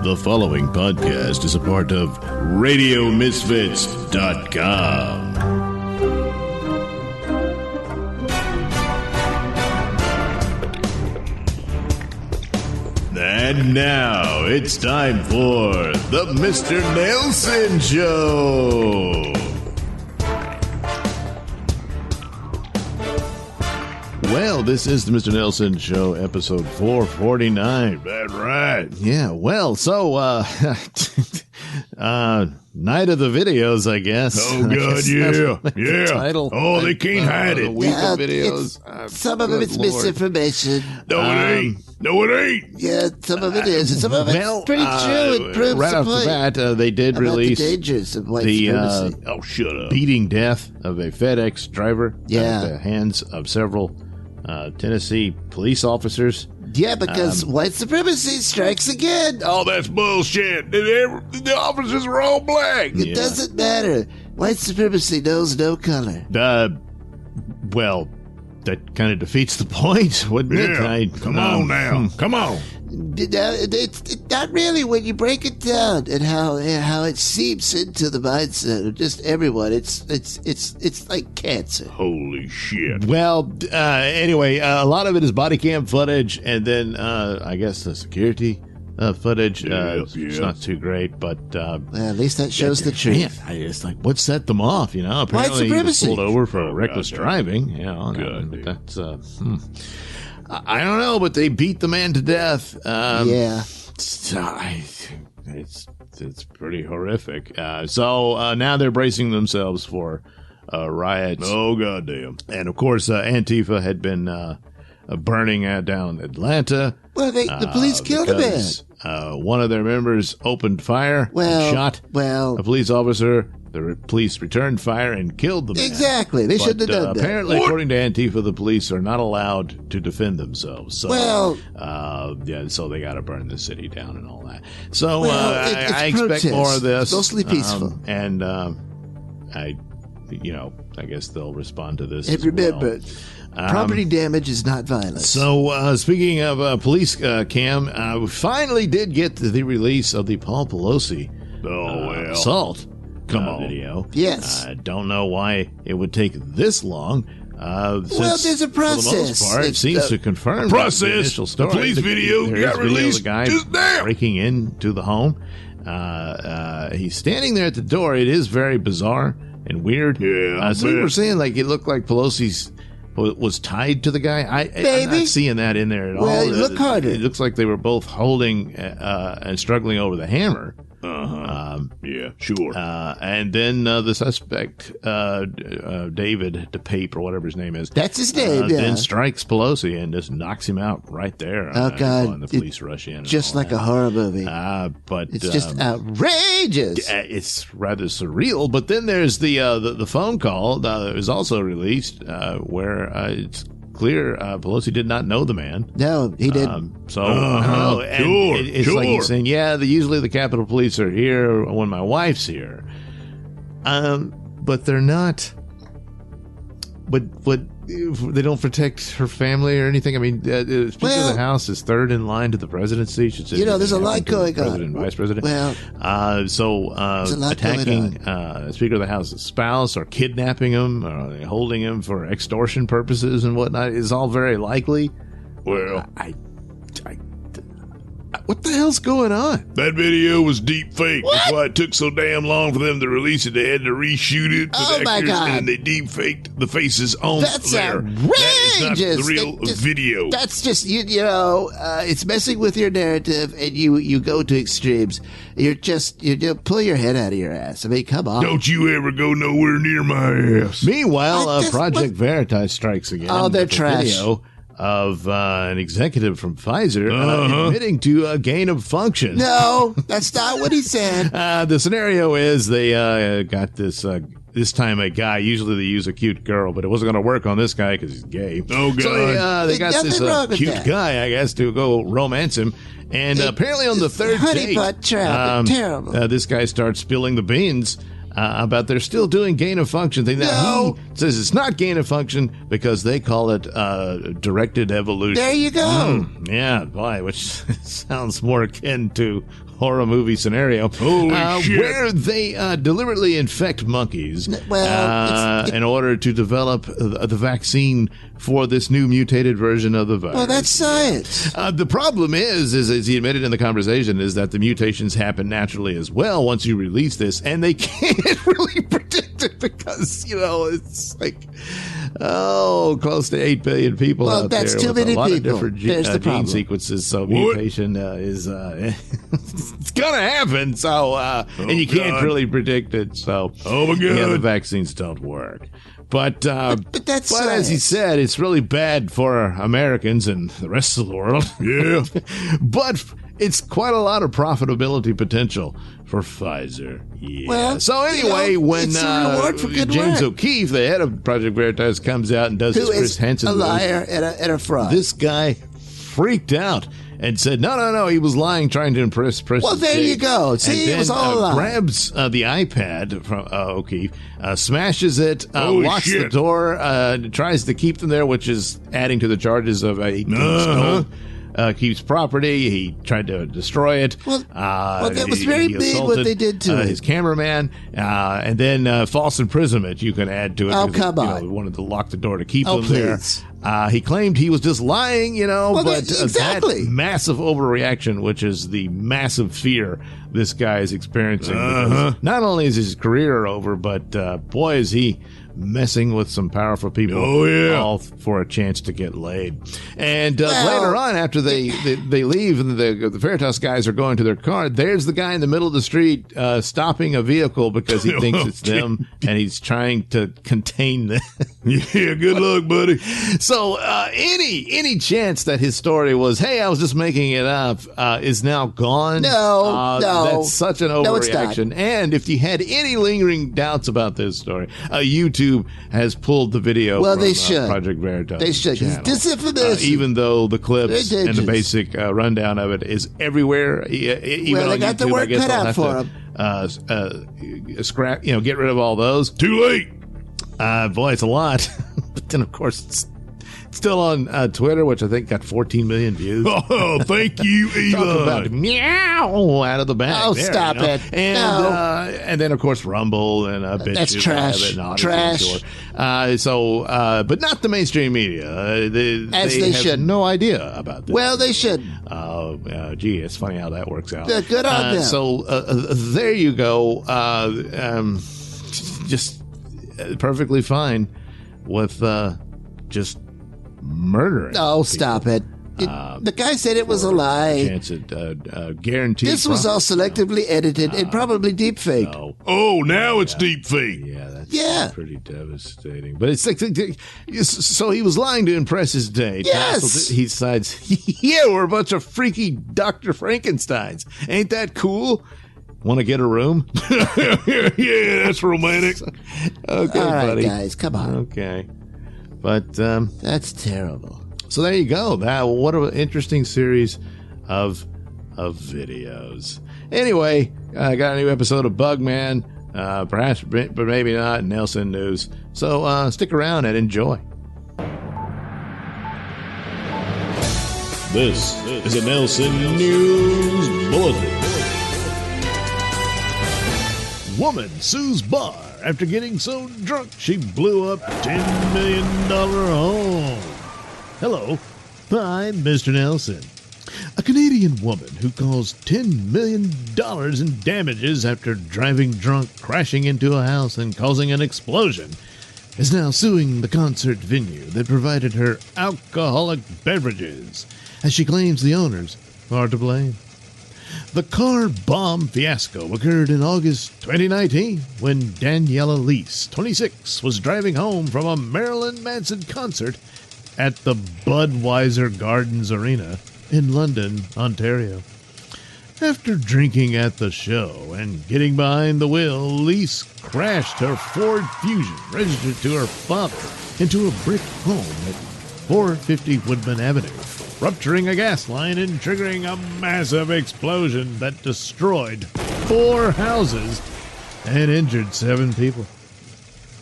The following podcast is a part of RadioMisfits.com. And now it's time for the Mr. Nailsin Show. Well, this is the Mr. Nailsin Show, episode 449. That's right. Yeah, well, so, night of the videos, I guess. Oh, God, yeah. Title. Oh, they can't hide it. Week of videos. Some of it's misinformation. No, it ain't. No, it ain't. Yeah, some of it is. And some of it's pretty true. It proves right the off point the bat, they did about release the dangers of white supremacy. Oh, shut up. beating death of a FedEx driver Yeah. at the hands of several Tennessee police officers. Yeah, because white supremacy strikes again. Oh, that's bullshit. The officers were all black. It doesn't matter. White supremacy knows no color. Well, that kind of defeats the point, wouldn't it? Yeah. Come on now. Come on. It's not really when you break it down and how it seeps into the mindset of just everyone. It's like cancer. Holy shit. Well, anyway, a lot of it is body cam footage, and then I guess the security footage. It's not too great, but Well, at least that shows the truth. man, it's like what set them off? You know, apparently he was supremacy. pulled over for reckless goddamn. driving. You know, God but damn. that's I don't know, but they beat the man to death. Yeah. It's pretty horrific. So now they're bracing themselves for riots. Oh, goddamn. And of course, Antifa had been burning down Atlanta. Well, the police killed a man. because, one of their members opened fire Well, and shot well. a police officer. The police returned fire and killed the man. Exactly. They shouldn't have done that. Apparently, according to Antifa, the police are not allowed to defend themselves. So, Well- so they got to burn the city down and all that. So Well, it's I expect protest. more of this. It's mostly peaceful. And I guess they'll respond to this. And as well. remember, property damage is not violence. So, speaking of police cam, we finally did get to the release of the Paul Pelosi assault video. Yes. I don't know why it would take this long. Since, there's a process. For the most part, it It's, seems to confirm the process. initial story. The police video There got is video of released the guy just now. breaking into the home. He's standing there at the door. It is very bizarre and weird. Yeah, I so you bet. were saying like it looked like Pelosi's was tied to the I'm Maybe. not seeing that in there at all. Well, look harder. It looks like they were both holding and struggling over the hammer. Yeah, sure. And then the suspect, David DePape or whatever his name is, That's his name, yeah. then strikes Pelosi and just knocks him out right there. Oh, God. And the police rush in. and Just all like that. a horror movie. But It's just outrageous. it's rather surreal. But then there's the phone call that was also released where it's clear Pelosi did not know the man. No, he didn't. So I don't know. And Sure, it's like sure. he's saying, usually the Capitol Police are here when my wife's here, but they're not. But they don't protect her family or anything. I mean, Speaker of Well- the House is third in line to the presidency. Should say there's a lot going on. President, Vice President. Well, so there's a lot attacking Speaker of the House's spouse or kidnapping him or holding him for extortion purposes and whatnot is all very likely. Well, What the hell's going on? that video was deep fake. That's why it took so damn long for them to release it. They had to reshoot it with Oh, my actors, God. and they deep faked the faces on That's there. outrageous. That is not the real That just- video. That's just it's messing with your narrative, and you go to extremes. You pull your head out of your ass. I mean, come on. Don't you ever go nowhere near my ass. Meanwhile, That's Project Veritas strikes again. Oh, they're with a trash. Video of an executive from Pfizer admitting to a gain of function. No, that's not what he said. The scenario is they got this. This time a guy. Usually they use a cute girl, but it wasn't going to work on this guy because he's gay. Oh, God. So they got Nothing this wrong with cute that. guy, I guess, to go romance him. And apparently on the third honey date, butt trap, terrible. this guy starts spilling the beans about they're still doing gain of function thing. Now No. he says it's not gain of function because they call it directed evolution. There you go. Yeah, boy, which sounds more akin to horror movie scenario. Holy shit. Where they deliberately infect monkeys in order to develop the vaccine for this new mutated version of the virus. Well, that's science. The problem is, as he admitted in the conversation, is that the mutations happen naturally as well once you release this, and they can't really predict it because, it's like, close to 8 billion people out there. That's too with many a lot people. Of different gene sequences, so mutation is it's gonna happen. So and you can't really predict it. So the vaccines don't work. But as he said, it's really bad for Americans and the rest of the world. Yeah. But it's quite a lot of profitability potential for Pfizer. Yeah. Well, so anyway, when it's a reward for good James work. O'Keefe, the head of Project Veritas, comes out and does his Chris Hansen a voice, liar and a fraud. this guy freaked out and said, no, he was lying, trying to impress press. Well, there you go. See, and then, it was all a lie. grabs the iPad from O'Keefe, smashes it, locks the door, tries to keep them there, which is adding to the charges of a Keefe's property. He tried to destroy it. Well, that was very big what they did to his cameraman, and then false imprisonment you can add to it. Oh, because, come on. He wanted to lock the door to keep them please. there. He claimed he was just lying, but exactly. that massive overreaction, which is the massive fear this guy is experiencing. Because not only is his career over, but boy, is he messing with some powerful people, all for a chance to get laid. And later on, after they leave and the Veritas guys are going to their car, there's the guy in the middle of the street stopping a vehicle because he thinks it's them, and he's trying to contain them. Yeah, good luck, buddy. So any chance that his story was, hey, I was just making it up, is now gone. No. That's such an overreaction. No, and if you had any lingering doubts about this story, YouTube has pulled the video from they should. Project Veritas. They should. Channel. Disinformation. Even though the clips and the just basic rundown of it is everywhere. Even Well, they on got YouTube, the work I guess cut I'll out have for to scrap, get rid of all those. Too late. Boy, it's a lot. But then, of course, it's still on Twitter, which I think got 14 million views. Oh, thank you, Talk Elon. about meow out of the bag. Oh, there, stop it. And No. And then, of course, Rumble and That's trash. Trash. But not the mainstream media. They they have should. no idea about this. Well, they should. Gee, it's funny how that works out. Yeah, good on them. So there you go. Just perfectly fine with just murdering. Oh, people. stop it. The guy said it was a lie. Chance at guaranteed. This was all selectively edited and probably deep fake. No. Oh, now it's deep fake. Yeah, that's pretty devastating. But it's like, so he was lying to impress his date. Yes. So he decides, yeah, we're a bunch of freaky Dr. Frankensteins. Ain't that cool? Want to get a room? Yeah, that's romantic. Okay, All right, buddy. guys, come on. Okay. But, That's terrible. so there you go. What an interesting series of videos. Anyway, I got a new episode of Bugman. Perhaps, but maybe not. Nailsin news. So stick around and enjoy. This is a Nailsin News Bulletin. Woman sues bar after getting so drunk she blew up $10 million home. Hello, I'm Mr. Nailsin. A Canadian woman who caused $10 million in damages after driving drunk, crashing into a house, and causing an explosion is now suing the concert venue that provided her alcoholic beverages, as she claims the owners are to blame. The car bomb fiasco occurred in August 2019 when Daniela Lease, 26, was driving home from a Marilyn Manson concert at the Budweiser Gardens Arena in London, Ontario. After drinking at the show and getting behind the wheel, Lease crashed her Ford Fusion, registered to her father, into a brick home at 450 Woodman Avenue, rupturing a gas line and triggering a massive explosion that destroyed 4 houses and injured 7 people.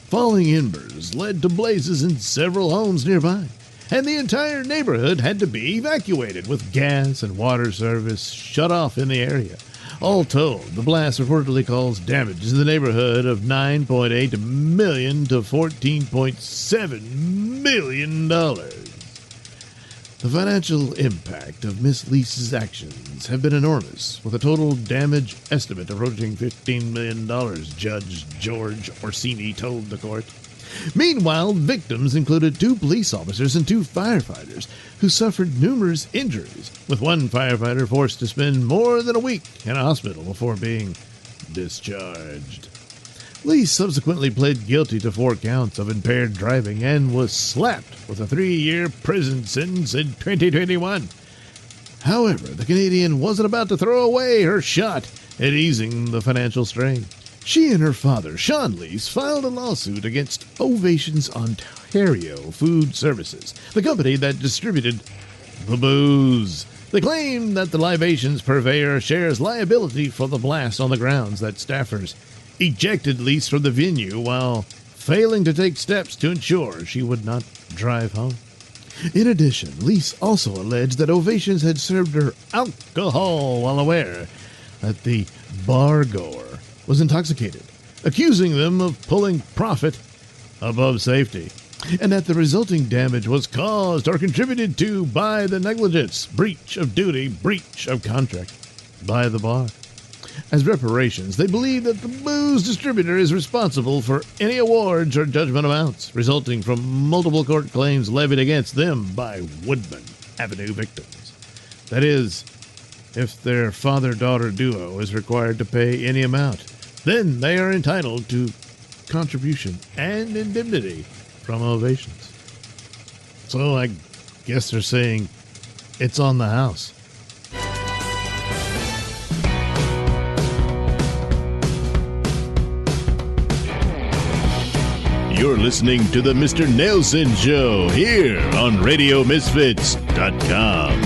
Falling embers led to blazes in several homes nearby, and the entire neighborhood had to be evacuated with gas and water service shut off in the area. All told, the blast reportedly caused damage in the neighborhood of $9.8 million to $14.7 million. The financial impact of Miss Lisa's actions have been enormous, with a total damage estimate approaching $15 million, Judge George Orsini told the court. Meanwhile, victims included 2 police officers and 2 firefighters who suffered numerous injuries, with one firefighter forced to spend more than a week in a hospital before being discharged. Lee subsequently pled guilty to 4 counts of impaired driving and was slapped with a 3-year prison sentence in 2021. However, the Canadian wasn't about to throw away her shot at easing the financial strain. She and her father, Sean Leese, filed a lawsuit against Ovations Ontario Food Services, the company that distributed the booze. They claim that the libations purveyor shares liability for the blast on the grounds that staffers ejected Leese from the venue while failing to take steps to ensure she would not drive home. In addition, Leese also alleged that Ovations had served her alcohol while aware that the bar-goer was intoxicated, accusing them of pulling profit above safety, and that the resulting damage was caused or contributed to by the negligence, breach of duty, breach of contract by the bar. As reparations, they believe that the booze distributor is responsible for any awards or judgment amounts resulting from multiple court claims levied against them by Woodman Avenue victims. That is, if their father-daughter duo is required to pay any amount, then they are entitled to contribution and indemnity from Ovations. So I guess they're saying it's on the house. You're listening to the Mr. Nailsin Show here on RadioMisfits.com.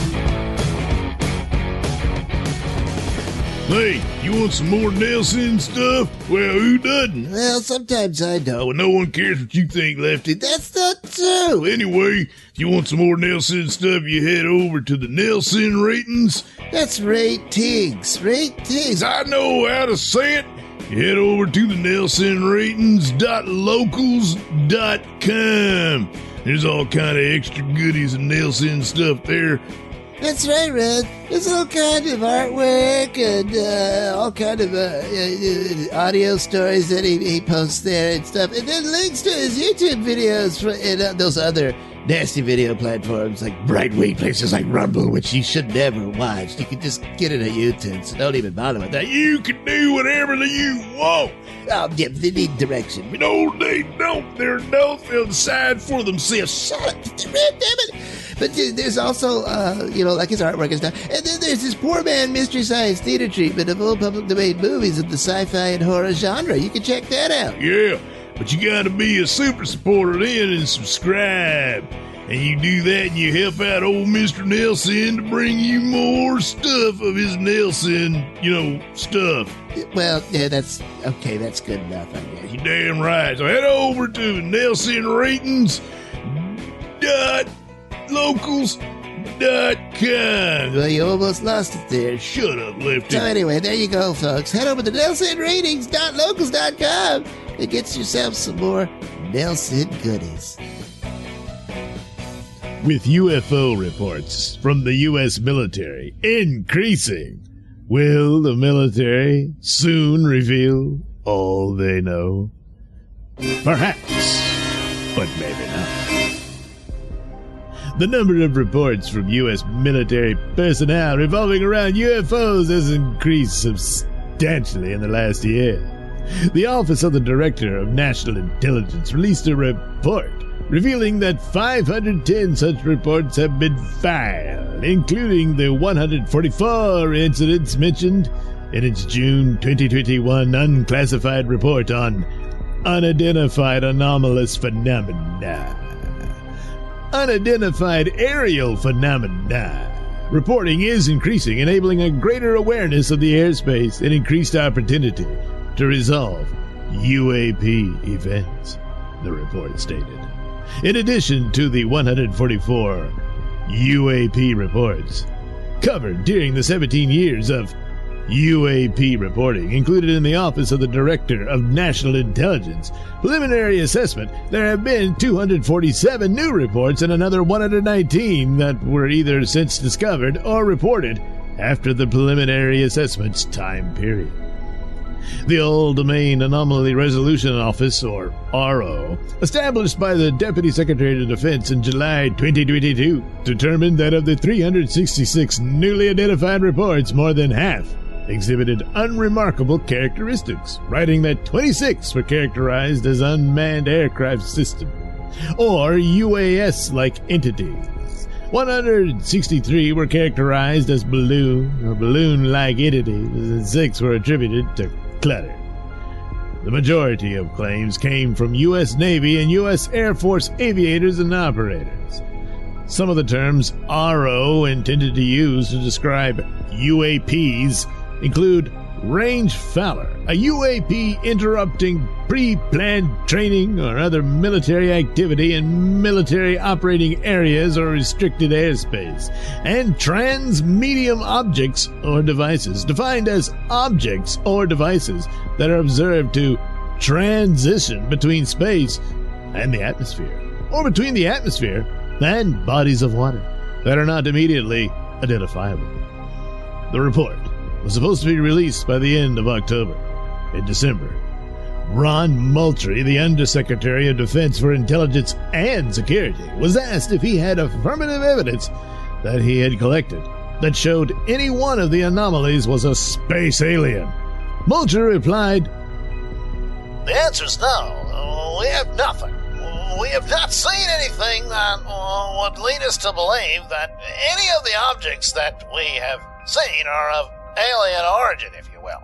Hey, you want some more Nailsin stuff? Well, who doesn't? Well, sometimes I don't. Well, no one cares what you think, Lefty. That's not true. Anyway, if you want some more Nailsin stuff, you head over to the Nailsin ratings. That's ratings. Ratings. I know how to say it. You head over to the NailsinRatings.locals.com. There's all kind of extra goodies and Nailsin stuff there. That's right, Red. There's all kind of artwork and all kind of audio stories that he posts there and stuff. And then links to his YouTube videos and those other nasty video platforms like right-wing places like Rumble, which you should never watch. You can just get it on YouTube, so don't even bother with that. You can do whatever you want. Oh, yeah, they need direction. No, they don't. They'll decide for themselves. Shut up, Red, damn it. But there's also, like his artwork and stuff. And then there's this poor man Mystery Science Theater treatment of old public domain movies of the sci-fi and horror genre. You can check that out. Yeah, but you gotta be a super supporter then and subscribe. And you do that and you help out old Mr. Nailsin to bring you more stuff of his Nailsin, stuff. Well, yeah, that's good enough, I guess. You're damn right. So head over to NailsinRatings.locals.com. Well, you almost lost it there. Shut up, Lefty. So anyway, there you go, folks. Head over to NailsinRatings.locals.com and get yourself some more Nailsin goodies. With UFO reports from the U.S. military increasing, will the military soon reveal all they know? Perhaps, but maybe not. The number of reports from U.S. military personnel revolving around UFOs has increased substantially in the last year. The Office of the Director of National Intelligence released a report revealing that 510 such reports have been filed, including the 144 incidents mentioned in its June 2021 unclassified report on unidentified anomalous phenomena. Unidentified aerial phenomena. Reporting is increasing, enabling a greater awareness of the airspace and increased opportunity to resolve UAP events, the report stated. In addition to the 144 UAP reports covered during the 17 years of UAP reporting included in the Office of the Director of National Intelligence preliminary assessment, there have been 247 new reports and another 119 that were either since discovered or reported after the preliminary assessment's time period. The Old Domain Anomaly Resolution Office, or RO, established by the Deputy Secretary of Defense in July 2022, determined that of the 366 newly identified reports, more than half exhibited unremarkable characteristics, writing that 26 were characterized as unmanned aircraft system, or UAS-like entities. 163 were characterized as balloon or balloon-like entities, and 6 were attributed to clutter. The majority of claims came from U.S. Navy and U.S. Air Force aviators and operators. Some of the terms RO intended to use to describe UAPs include range fouler, a UAP interrupting pre-planned training or other military activity in military operating areas or restricted airspace, and trans-medium objects or devices, defined as objects or devices that are observed to transition between space and the atmosphere, or between the atmosphere and bodies of water that are not immediately identifiable. The report was supposed to be released by the end of October. In December, Ron Moultrie, the Undersecretary of Defense for Intelligence and Security, was asked if he had affirmative evidence that he had collected that showed any one of the anomalies was a space alien. Moultrie replied, "The answer's no. We have nothing. We have not seen anything that would lead us to believe that any of the objects that we have seen are of alien origin, if you will.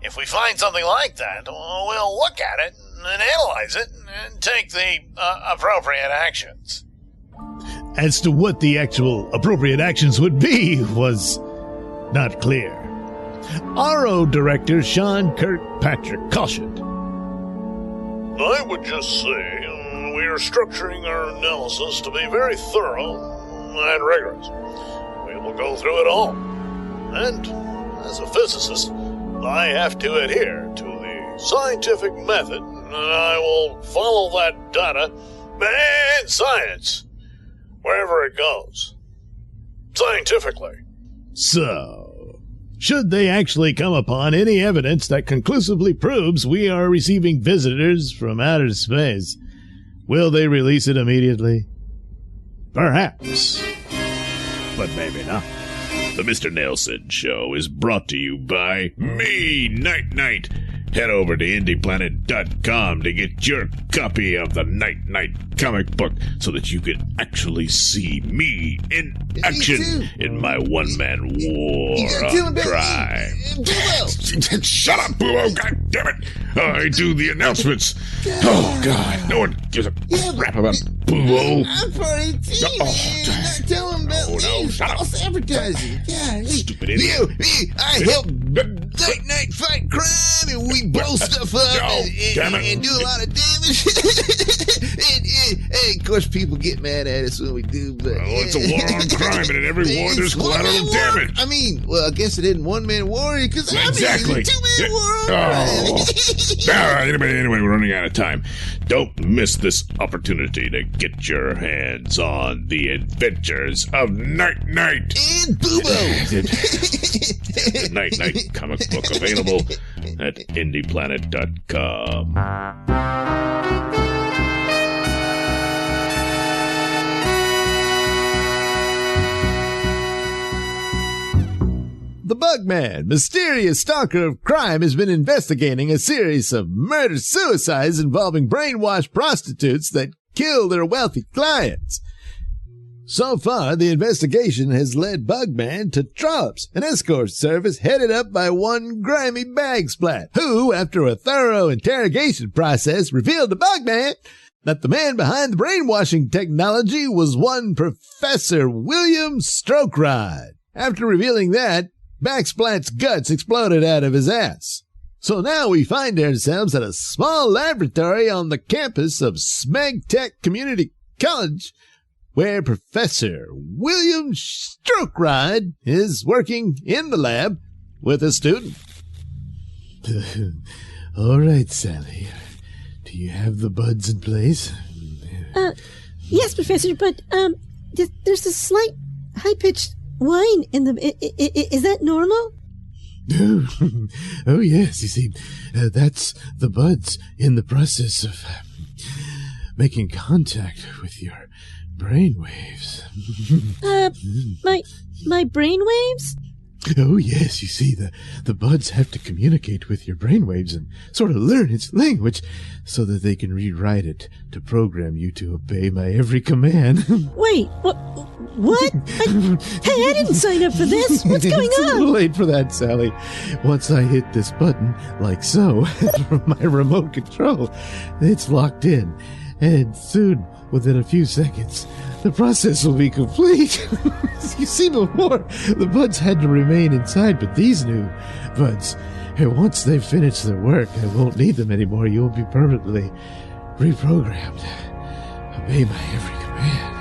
If we find something like that, we'll look at it and analyze it and take the appropriate actions." As to what the actual appropriate actions would be was not clear. RO Director Sean Kirkpatrick cautioned, "I would just say we are structuring our analysis to be very thorough and rigorous. We will go through it all. And as a physicist, I have to adhere to the scientific method, and I will follow that data and science wherever it goes. Scientifically." So, should they actually come upon any evidence that conclusively proves we are receiving visitors from outer space, will they release it immediately? Perhaps, but maybe not. The Mr. Nailsin Show is brought to you by me, Night Night. Head over to IndiePlanet.com to get your copy of the Night Night comic book so that you can actually see me in action in my one-man war on crime. Shut up, Boo! God damn it! I do the announcements. Oh, God. No one gives a crap about Boo! I'm part of the team. Not tell him about me. False advertising. Yeah, Stupid idiot. I help Night Night fight crime, and we blow stuff up and do a lot of damage. and of course, people get mad at us when we do. But it's a war on crime, and in every war there's collateral damage. I mean, well, I guess it isn't one-man war because Exactly. it's a two-man war. Anyway, we're running out of time. Don't miss this opportunity to get your hands on the adventures of Night Night. And Boobo. The Night Night comic book available at IndiePlanet.com. The Bugman, mysterious stalker of crime, has been investigating a series of murder-suicides involving brainwashed prostitutes that kill their wealthy clients. So far, the investigation has led Bugman to Trollops, an escort service headed up by one grimy Bagsplat, who, after a thorough interrogation process, revealed to Bugman that the man behind the brainwashing technology was one Professor William Strokerod. After revealing that, Bagsplat's guts exploded out of his ass. So now we find ourselves at a small laboratory on the campus of Smeg Tech Community College, where Professor William Strokerod is working in the lab with a student. All right, Sally. Do you have the buds in place? Yes, Professor, but, there's a slight high-pitched whine in the... Is that normal? Oh, yes. You see, that's the buds in the process of making contact with your brainwaves. My brainwaves? Oh, yes. You see, the buds have to communicate with your brainwaves and sort of learn its language so that they can rewrite it to program you to obey my every command. Wait, what? I didn't sign up for this. What's going It's a on? little late for that, Sally. Once I hit this button, like so, from my remote control, it's locked in. And soon, within a few seconds, the process will be complete. You see, before, the buds had to remain inside, but these new buds, once they've finished their work, I won't need them anymore. You'll be permanently reprogrammed. Obey my every command.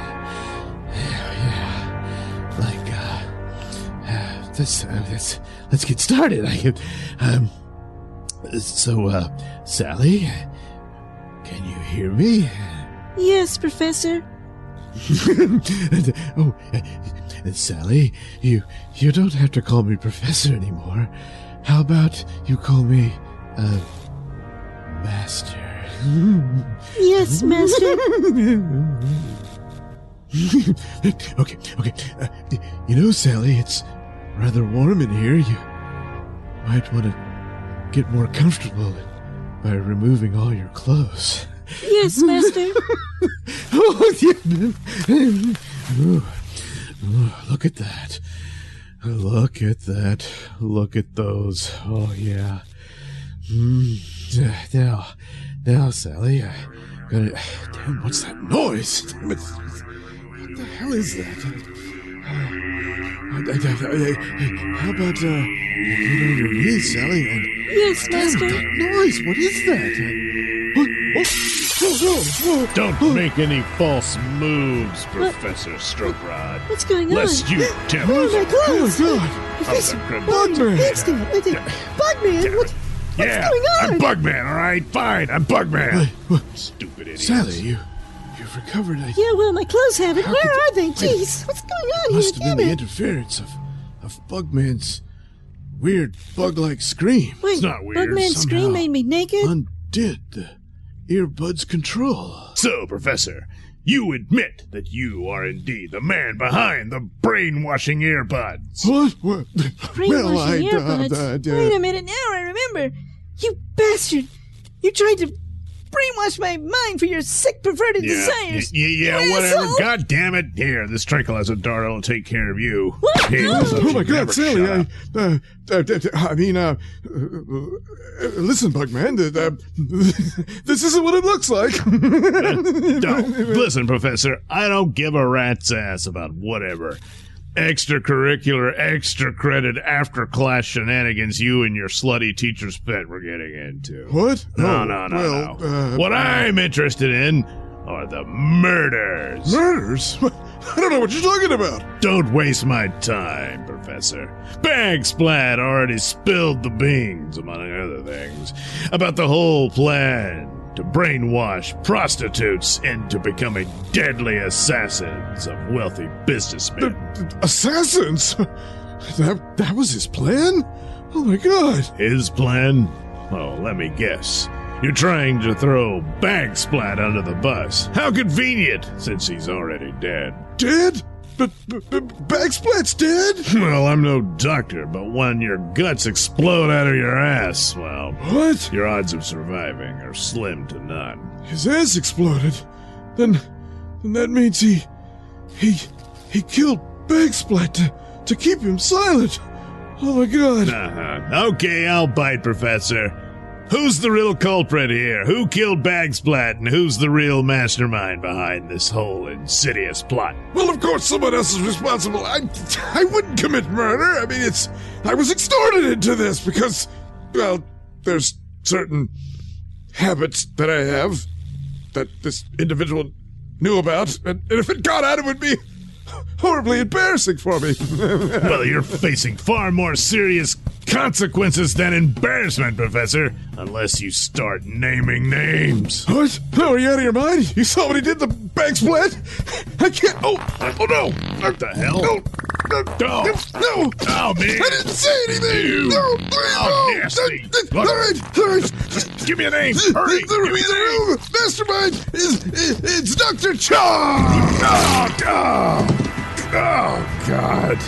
Let's get started. Sally, can you hear me? Yes, Professor. Sally, you don't have to call me Professor anymore. How about you call me, Master? Yes, Master. Okay. Sally, it's rather warm in here. You might want to get more comfortable by removing all your clothes. Yes, Master. Look at that. Look at that. Look at those. Oh, yeah. Now, Sally, damn, what's that noise? Damn it. What the hell is that? How about, get on your knees, Sally, and... Yes, Master. Damn, that noise, what is that? Whoa. Don't make any false moves, Professor Strokerod. What's going on? Lest you tell Where are us. my clothes? Oh, my God. Professor, Bugman! Bugman, what's Yeah, going on? I'm Bugman, all right? Fine, I'm Bugman. What? Stupid idiot. Sally, you've recovered. Yeah, well, my clothes haven't. How Where could- are they? Jeez, what's going on here? Must have been Damn the it. interference of Bugman's weird bug-like scream. Wait, It's not weird. Bugman's scream Somehow made me naked? Undid the earbuds control. So, Professor, you admit that you are indeed the man behind the brainwashing earbuds. What? Brainwashing earbuds. Wait a minute, now I remember. You bastard! You tried to brainwash my mind for your sick, perverted desires. Yeah, You whatever. asshole. God damn it. Here, this tranquilizer dart will take care of you. What? Here, No. so Oh my you God, never Sally! shut up. Listen, Bugman. This isn't what it looks like. Don't. Listen, Professor, I don't give a rat's ass about whatever extracurricular, extra credit, after class shenanigans you and your slutty teacher's pet were getting into. What? No. Well, What I'm interested in are the murders. murders? I don't know what you're talking about. Don't waste my time, Professor. Bagsplat already spilled the beans, among other things, about the whole plan to brainwash prostitutes into becoming deadly assassins of wealthy businessmen. Assassins? That was his plan? Oh my God. His plan? Oh, let me guess. You're trying to throw Bagsplat under the bus. How convenient, since he's already dead. Dead? But Bagsplat's dead? Well, I'm no doctor, but when your guts explode out of your ass, well, What? your odds of surviving are slim to none. His ass exploded. Then that means he killed Bagsplat to keep him silent. Oh my God. Uh-huh. Okay, I'll bite, Professor. Who's the real culprit here? Who killed Bagsplat, and who's the real mastermind behind this whole insidious plot? Well, of course someone else is responsible. I wouldn't commit murder. I mean, I was extorted into this because, well, there's certain habits that I have that this individual knew about, and if it got out, it would be horribly embarrassing for me. Well, you're facing far more serious consequences than embarrassment, Professor, unless you start naming names. What? No, are you out of your mind? You saw what he did, the bank split? I can't. Oh no. What the hell? No. No. Oh, man. I didn't say anything. No, please, Oh, no. nasty. All right. Just give me a name. Hurry. Give me a name. The real mastermind it's Dr. Chong. Oh, God.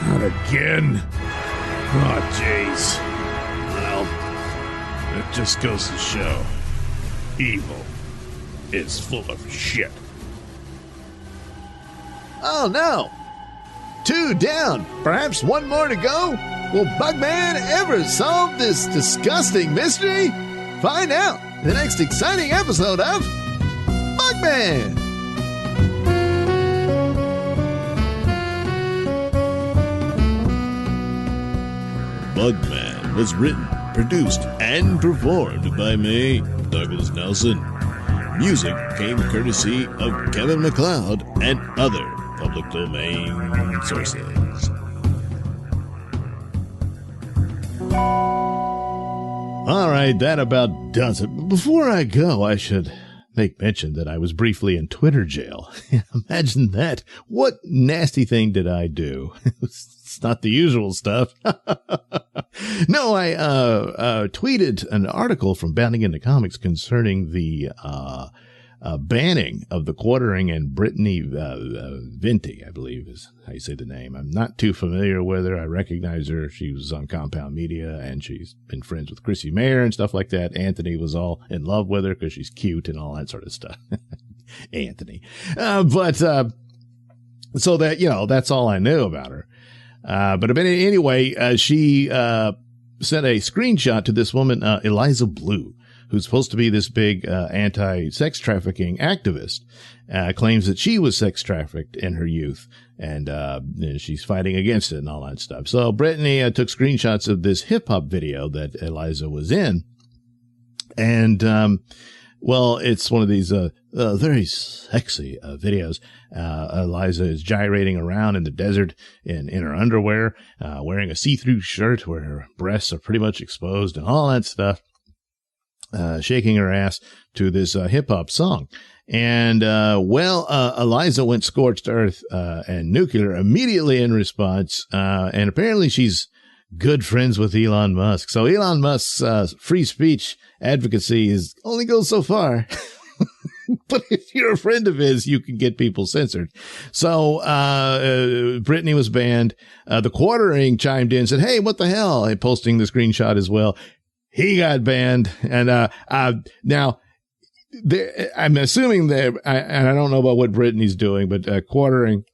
Not again. Oh, jeez. Well, it just goes to show. Evil is full of shit. Oh, no. 2 down. Perhaps 1 more to go? Will Bugman ever solve this disgusting mystery? Find out in the next exciting episode of Bugman. Bugman was written, produced, and performed by me, Douglas Nailsin. Music came courtesy of Kevin MacLeod and other public domain sources. All right, that about does it. Before I go, I should make mention that I was briefly in Twitter jail. Imagine that. What nasty thing did I do? It's not the usual stuff. No, I tweeted an article from Bounding into Comics concerning the banning of the quartering and Brittany Venti, I believe is how you say the name. I'm not too familiar with her. I recognize her. She was on Compound Media, and she's been friends with Chrissy Mayer and stuff like that. Anthony was all in love with her because she's cute and all that sort of stuff. Anthony. So that, that's all I knew about her. But anyway, she sent a screenshot to this woman, Eliza Blue, who's supposed to be this big anti-sex trafficking activist, claims that she was sex trafficked in her youth, and she's fighting against it and all that stuff. So Brittany took screenshots of this hip-hop video that Eliza was in, and well, it's one of these very sexy videos. Eliza is gyrating around in the desert in her underwear, wearing a see-through shirt where her breasts are pretty much exposed and all that stuff. Shaking her ass to this hip-hop song. And, Eliza went scorched earth and nuclear immediately in response. And apparently she's good friends with Elon Musk. So Elon Musk's free speech advocacy only goes so far. But if you're a friend of his, you can get people censored. So Brittany was banned. The Quartering chimed in and said, hey, what the hell? And posting the screenshot as well. He got banned. And now, I'm assuming that, and I don't know about what Brittany's doing, but Quartering,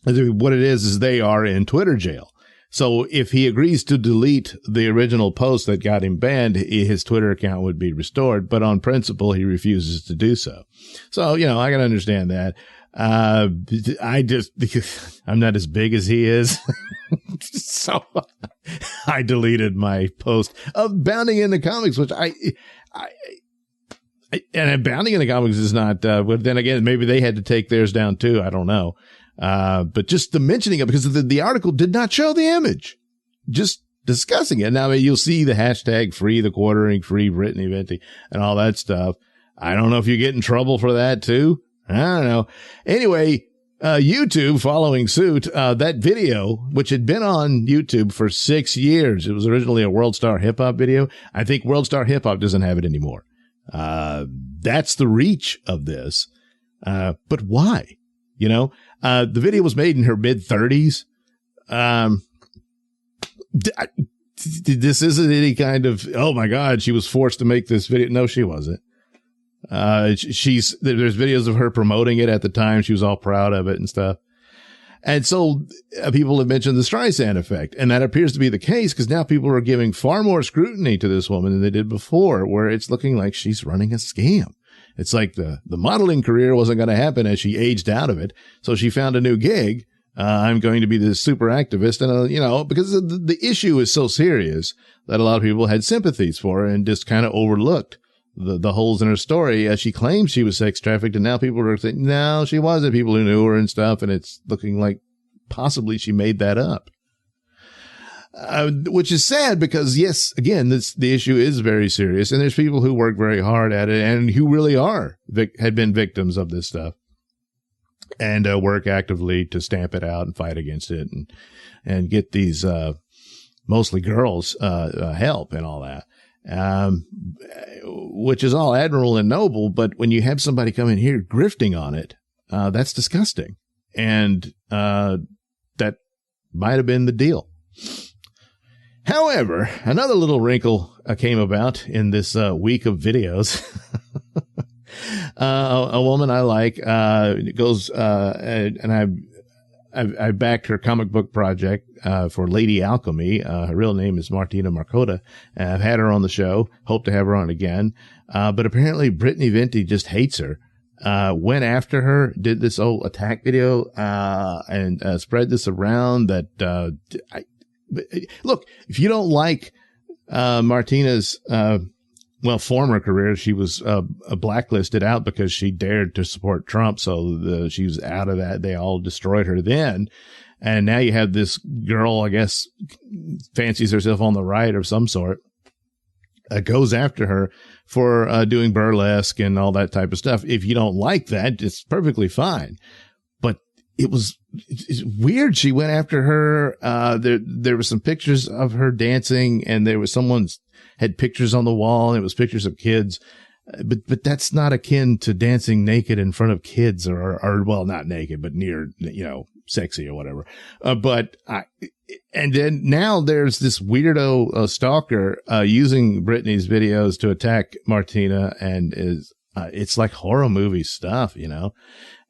what it is they are in Twitter jail. So if he agrees to delete the original post that got him banned, his Twitter account would be restored. But on principle, he refuses to do so. So, I can understand that. Because I'm not as big as he is. So I deleted my post of Bounding into Comics, which and Bounding into Comics is not, but then again, maybe they had to take theirs down too. I don't know. But just the mentioning it, because the article did not show the image, just discussing it. Now you'll see the hashtag free the Quartering, free Brittany Venti and all that stuff. I don't know if you get in trouble for that too. I don't know. Anyway, YouTube following suit, that video, which had been on YouTube for 6 years. It was originally a World Star Hip Hop video. I think World Star Hip Hop doesn't have it anymore. That's the reach of this. But why? The video was made in her mid-30s. This isn't any kind of, oh my God, she was forced to make this video. No, she wasn't. There's videos of her promoting it at the time. She was all proud of it and stuff. And so people have mentioned the Streisand effect, and that appears to be the case because now people are giving far more scrutiny to this woman than they did before, where it's looking like she's running a scam. It's like the modeling career wasn't going to happen as she aged out of it. So she found a new gig. I'm going to be this super activist. And, because the issue is so serious that a lot of people had sympathies for her and just kind of overlooked the holes in her story. She claimed she was sex trafficked, and now people are saying, no, she wasn't. People who knew her and stuff, and it's looking like possibly she made that up. Which is sad because, yes, again, the issue is very serious, and there's people who work very hard at it and who really had been victims of this stuff and work actively to stamp it out and fight against it and get these mostly girls help and all that, which is all admirable and noble. But when you have somebody come in here grifting on it, that's disgusting. And that might have been the deal. However, another little wrinkle came about in this week of videos. A woman I like goes and I backed her comic book project for Lady Alchemy. Her real name is Martina Marcotta. I've had her on the show. Hope to have her on again. But apparently Brittany Venti just hates her. Went after her, did this old attack video and spread this around that look, if you don't like Martina's former career, she was blacklisted out because she dared to support Trump, so she was out of that. They all destroyed her then, and now you have this girl, I guess, fancies herself on the right of some sort, goes after her for doing burlesque and all that type of stuff. If you don't like that, it's perfectly fine. But it's weird. She went after her. There were some pictures of her dancing, and there was someone's had pictures on the wall, and it was pictures of kids. But that's not akin to dancing naked in front of kids or well, not naked, but near, sexy or whatever. And then now there's this weirdo stalker using Britney's videos to attack Martina, and it's like horror movie stuff,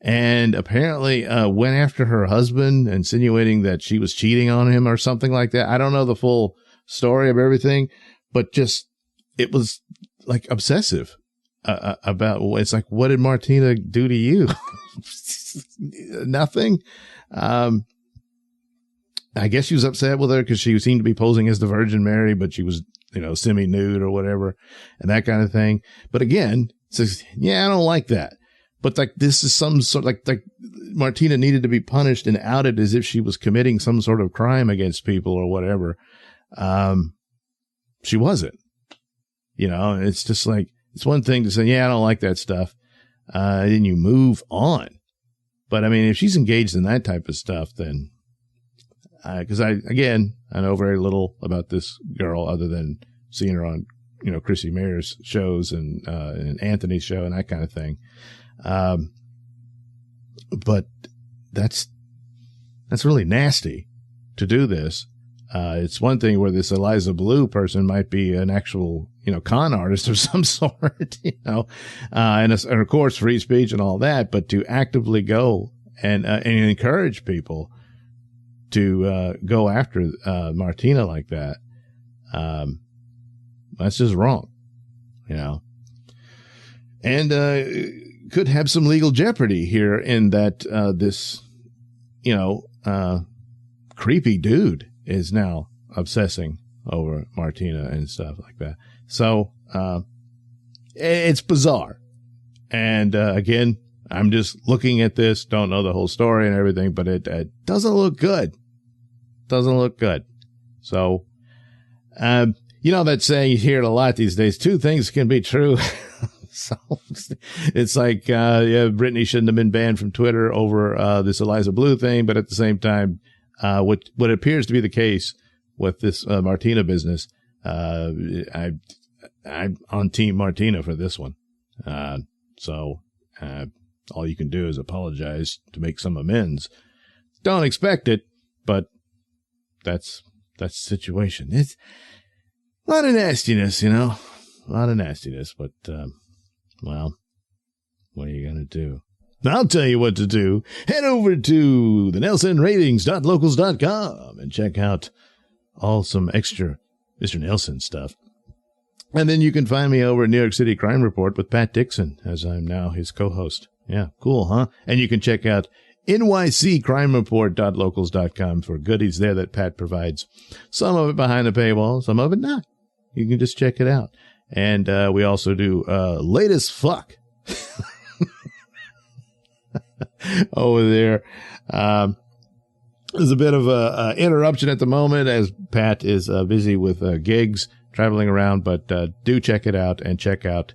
and apparently went after her husband, insinuating that she was cheating on him or something like that. I don't know the full story of everything, but just it was like obsessive about. It's like, what did Martina do to you? Nothing. I guess she was upset with her because she seemed to be posing as the Virgin Mary, but she was, semi-nude or whatever, and that kind of thing. But again, says, yeah, I don't like that. But like, this is some sort like Martina needed to be punished and outed as if she was committing some sort of crime against people or whatever. She wasn't, it's just like, it's one thing to say, yeah, I don't like that stuff. Then you move on. But I mean, if she's engaged in that type of stuff, then, cause I know very little about this girl other than seeing her on, Chrissy Mayer's shows and Anthony's show and that kind of thing. But that's really nasty to do this. It's one thing where this Eliza Blue person might be an actual, con artist of some sort, and of course free speech and all that, but to actively go and encourage people to go after Martina like that, that's just wrong, and could have some legal jeopardy here in that this, creepy dude is now obsessing over Martina and stuff like that. So it's bizarre. And again, I'm just looking at this, don't know the whole story and everything, but it doesn't look good. Doesn't look good. So, that saying, you hear it a lot these days, two things can be true. So it's like, Britney shouldn't have been banned from Twitter over this Eliza Blue thing, but at the same time, what appears to be the case with this Martina business, I'm on Team Martina for this one. So all you can do is apologize to make some amends. Don't expect it, but that's the situation. It's a lot of nastiness, a lot of nastiness, but well, what are you gonna do? I'll tell you what to do. Head over to the NailsinRatings.locals.com and check out all some extra Mr. Nailsin stuff. And then you can find me over at New York City Crime Report with Pat Dixon, as I'm now his co-host. Yeah, cool, huh? And you can check out nyccrimereport.locals.com for goodies there that Pat provides. Some of it behind the paywall, some of it not. You can just check it out. And we also do Late as Fuck over there. There's a bit of a interruption at the moment as Pat is busy with gigs traveling around, but do check it out and check out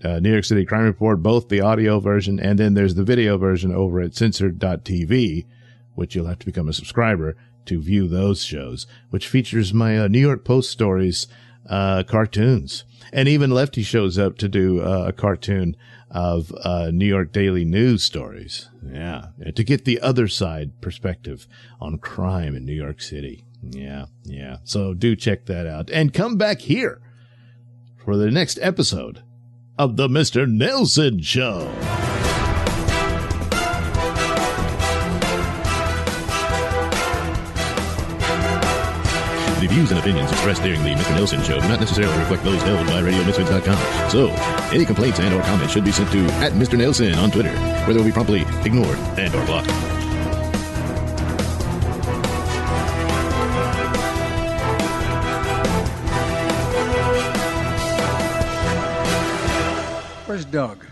New York City Crime Report, both the audio version and then there's the video version over at censored.tv, which you'll have to become a subscriber to view those shows, which features my New York Post stories, cartoons. And even Lefty shows up to do a cartoon of New York Daily News stories. Yeah, to get the other side perspective on crime in New York City. Yeah. So do check that out. And come back here for the next episode of the Mr. Nailsin Show. The views and opinions expressed during the Mr. Nailsin Show do not necessarily reflect those held by RadioMisfits.com. So, any complaints and or comments should be sent to @MrNailsin on Twitter, where they will be promptly ignored and or blocked. Where's Doug?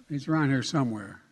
He's around here somewhere.